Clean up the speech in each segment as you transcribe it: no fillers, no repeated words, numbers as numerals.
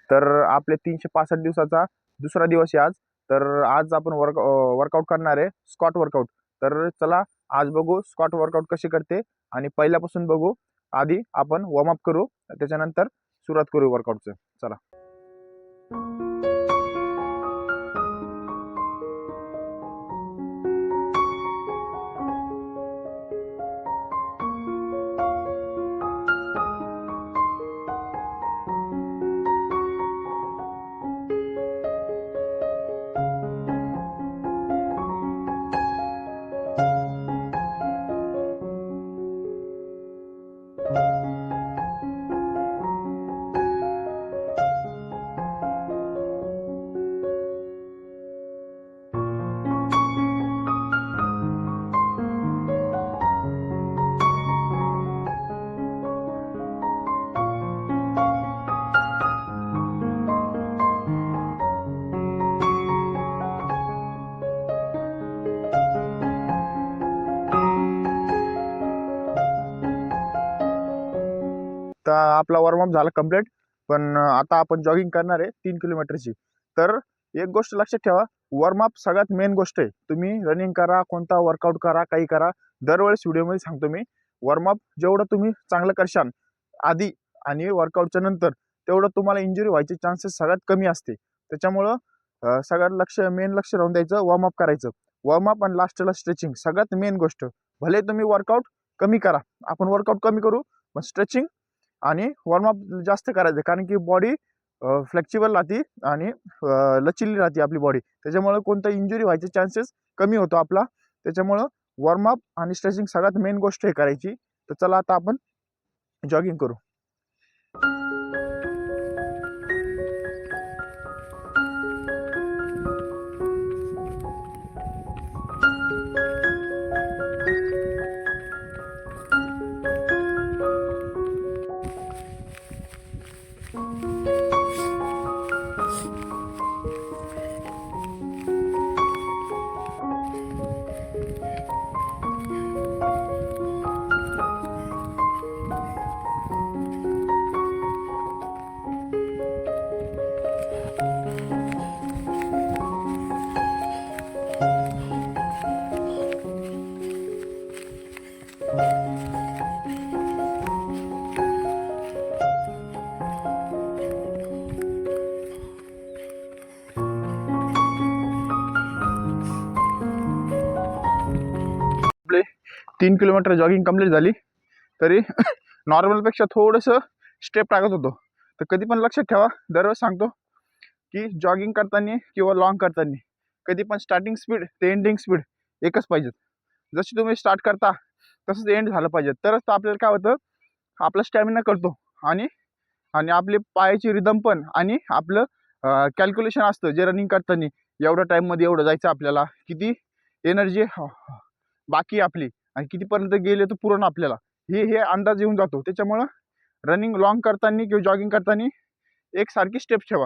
तर आपले 365 दिवसाचा दुसरा दिवस आहे आज. तर आज आपण वर्कआउट करणार आहे, स्क्वॉट वर्कआउट. तर चला आज बघू स्क्वॉट वर्कआउट कशी करते आणि पहिल्यापासून बघू. आधी आपण वॉर्मअप करू, त्याच्यानंतर सुरुवात करू वर्कआउटचं. चला. तर आपला वॉर्मअप झाला कम्प्लीट. पण आता आपण जॉगिंग करणार आहे 3 किलोमीटरची. तर एक गोष्ट लक्षात ठेवा, वॉर्मअप सगळ्यात मेन गोष्ट आहे. तुम्ही रनिंग करा, कोणता वर्कआउट करा, काही करा, दरवेळेस व्हिडिओमध्ये सांगतो मी, वॉर्मअप जेवढं तुम्ही चांगलं करशाल आधी आणि वर्कआउटच्या नंतर, तेवढं तुम्हाला इंजुरी व्हायचे चान्सेस सगळ्यात कमी असते. त्याच्यामुळं सगळ्यात मेन लक्ष राहून द्यायचं, वॉर्मअप करायचं. वॉर्मअप आणि लास्टला स्ट्रेचिंग सगळ्यात मेन गोष्ट. भले तुम्ही वर्कआउट कमी करा, आपण वर्कआउट कमी करू, पण स्ट्रेचिंग आणि वॉर्मअप जास्त करायचं, कारण की बॉडी फ्लेक्सिबल राहते आणि लचिली राहते आपली बॉडी. त्याच्यामुळे कोणतं इंजुरी व्हायचे चान्सेस कमी होतो आपला. त्याच्यामुळं वॉर्मअप आणि स्ट्रेचिंग सगळ्यात मेन गोष्ट आहे करायची. तर चला आता आपण जॉगिंग करू. आपले 3 किलोमीटर जॉगिंग कंप्लीट झाली. तरी नॉर्मलपेक्षा थोडंसं स्टेप टाकत होतो. तर कधी पण लक्षात ठेवा, दररोज सांगतो की जॉगिंग करताना किंवा लॉंग करताना कधी पण स्टार्टिंग स्पीड ते एंडिंग स्पीड एकच पाहिजे. जशी तुम्ही स्टार्ट करता तसंच एंड झालं पाहिजे. तरच तर आपल्याला काय होतं, आपला स्टॅमिना करतो आणि आणि आपली पायाची रिदम पण आणि आपलं कॅल्क्युलेशन असतं जे रनिंग करताना, एवढ्या टाईममध्ये एवढं जायचं आपल्याला, किती एनर्जी बाकी आपली आणि कितीपर्यंत गेले तर पूर्ण आपल्याला हे अंदाज येऊन जातो. त्याच्यामुळं रनिंग लॉंग करताना किंवा जॉगिंग करताना एकसारखी स्टेप्स ठेवा.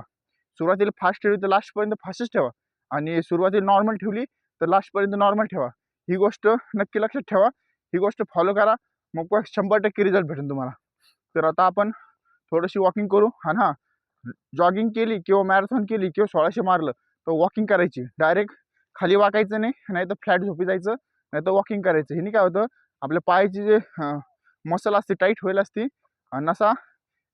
सुरुवातीला फास्ट ठेवली तर लास्टपर्यंत फास्टच ठेवा आणि सुरुवातीला नॉर्मल ठेवली तर लास्टपर्यंत नॉर्मल ठेवा. ही गोष्ट नक्की लक्षात ठेवा. ही गोष्ट फॉलो करा, मग 100% रिझल्ट भेटेल तुम्हाला. तर आता आपण थोडीशी वॉकिंग करू. आणि हां, जॉगिंग केली किंवा मॅरेथॉन केली किंवा 1600 मारलं तर वॉकिंग करायची. डायरेक्ट खाली वाकायचं नाही तर फ्लॅट झोपी जायचं, नाही तर वॉकिंग करायचं. ह्यानी काय होतं, आपल्या पायाची जे मसल असते टाईट व्हायला असते आणि नसा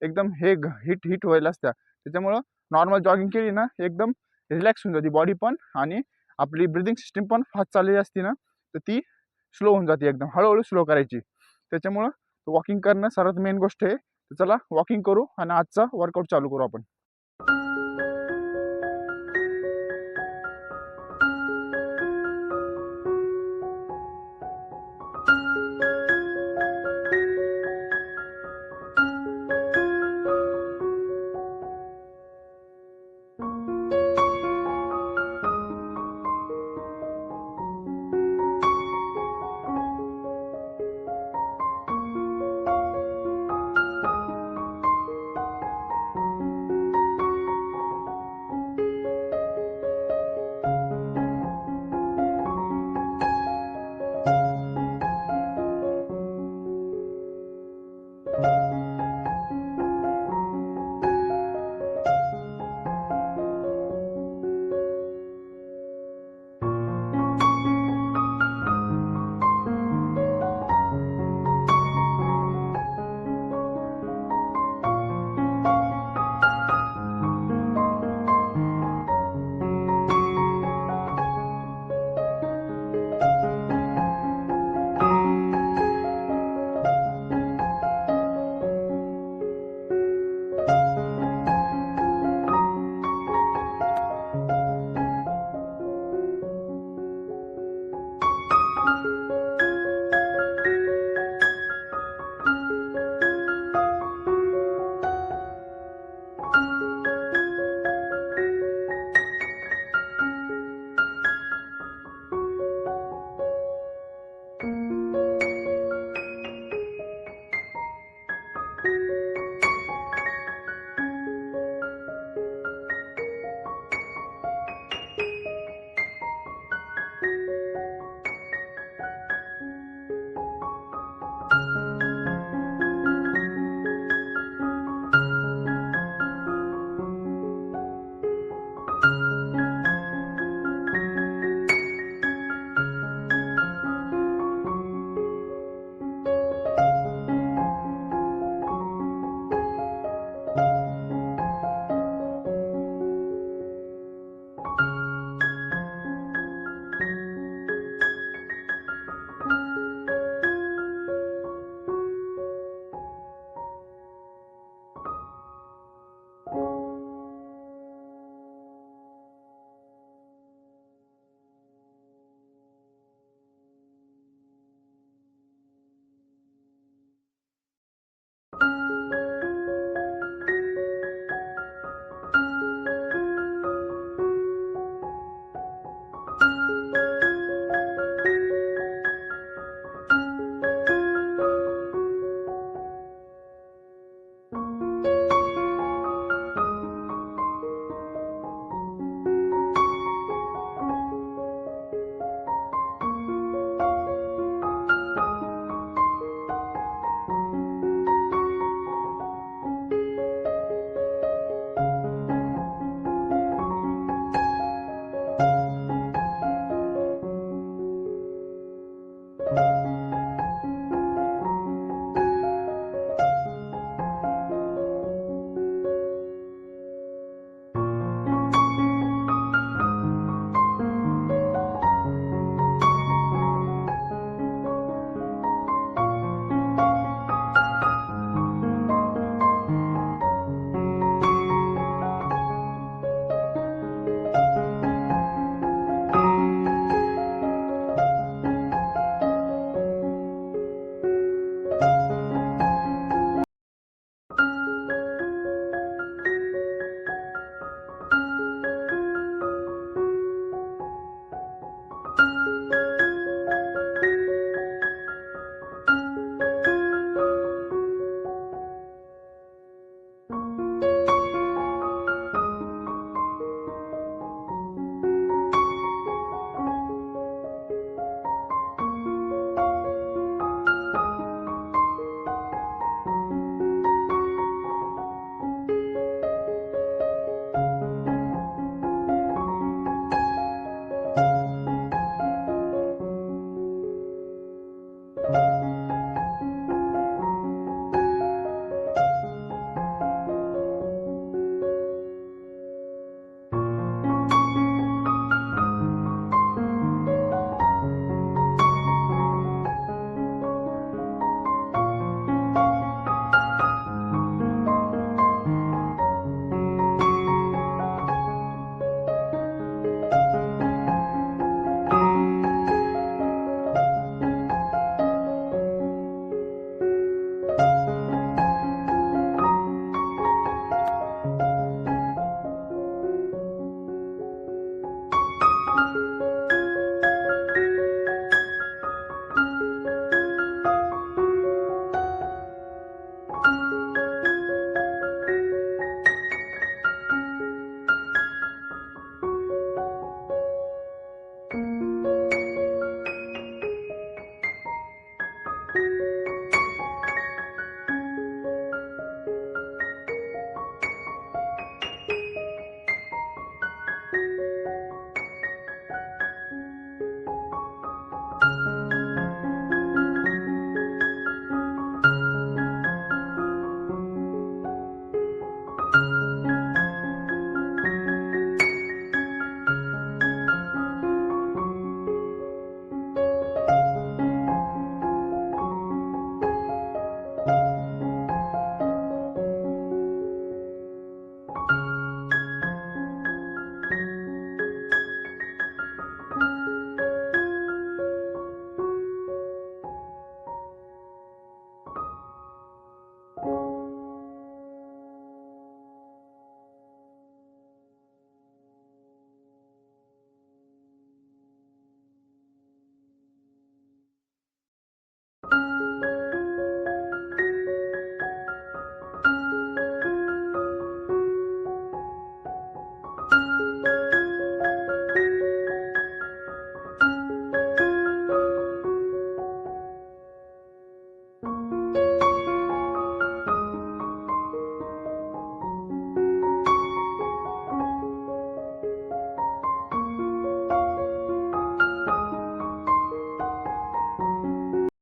एकदम हिट व्हायला असत्या. त्याच्यामुळं नॉर्मल जॉगिंग केली ना एकदम रिलॅक्स होऊन जाते बॉडी पण, आणि आपली ब्रिदिंग सिस्टीम पण फास्ट चाललेली असते ना, तर ती स्लो होऊन जाते, एकदम हळूहळू स्लो करायची. त्याच्यामुळं वॉकिंग करणं सर्वात मेन गोष्ट आहे. तर चला वॉकिंग करू आणि आजचा वर्कआउट चालू करू आपण.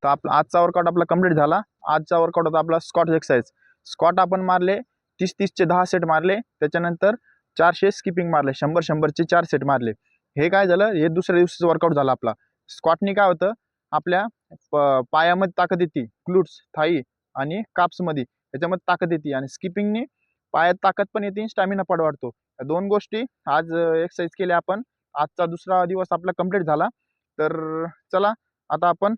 तर आपला आजचा वर्कआउट आपला कंप्लीट झाला. आजचा वर्कआउट होता आपला स्क्वॉट एक्सरसाइज. स्क्वॉट आपण मारले 30-30चे 10 सेट मारले. त्याच्यानंतर 400 स्किपिंग मारले, 100-100चे 4 सेट मारले. हे काय झालं, हे दुसऱ्या दिवशीचं वर्कआउट झालं आपला. स्क्वॉटनी काय होतं, आपल्या पायामध्ये ताकद येते, ग्लूट्स, थाई आणि काप्समध्ये याच्यामध्ये ताकद येते. आणि स्किपिंगनी पायात ताकद पण येते, स्टॅमिना पण वाढतो. या 2 गोष्टी आज एक्सरसाइज केल्या आपण. आजचा दुसरा दिवस आपला कंप्लीट झाला. तर चला आता आपण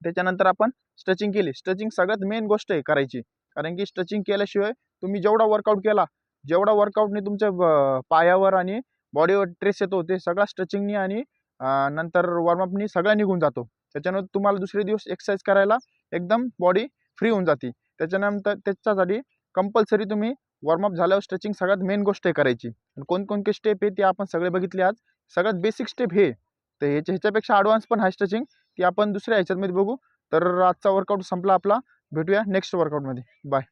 त्याच्यानंतर आपण स्ट्रेचिंग केली. स्ट्रेचिंग सगळ्यात मेन गोष्ट आहे करायची, कारण की स्ट्रेचिंग केल्याशिवाय तुम्ही जेवढा वर्कआउट केला, जेवढा वर्कआउटने तुमच्या पायावर आणि बॉडीवर ट्रेस येतो, ते सगळा स्ट्रेचिंगनी आणि नंतर वॉर्मअपनी सगळा निघून जातो. त्याच्यानंतर तुम्हाला दुसरे दिवस एक्सरसाइज करायला एकदम बॉडी फ्री होऊन जाते. त्याच्यानंतर त्याच्यासाठी कंपल्सरी तुम्ही वॉर्मअप झाल्यावर स्ट्रेचिंग सगळ्यात मेन गोष्ट आहे करायची. आणि कोणकोणते स्टेप आहे ते आपण सगळे बघितले आज. सगळ्यात बेसिक स्टेप हे. तर ह्याच्यापेक्षा ॲडव्हान्स पण आहे स्ट्रेचिंग, ती आपण दुसऱ्या ह्याच्यामध्ये बघू. तर आजचा वर्कआउट संपला आपला. भेटूया नेक्स्ट वर्कआउटमध्ये. बाय.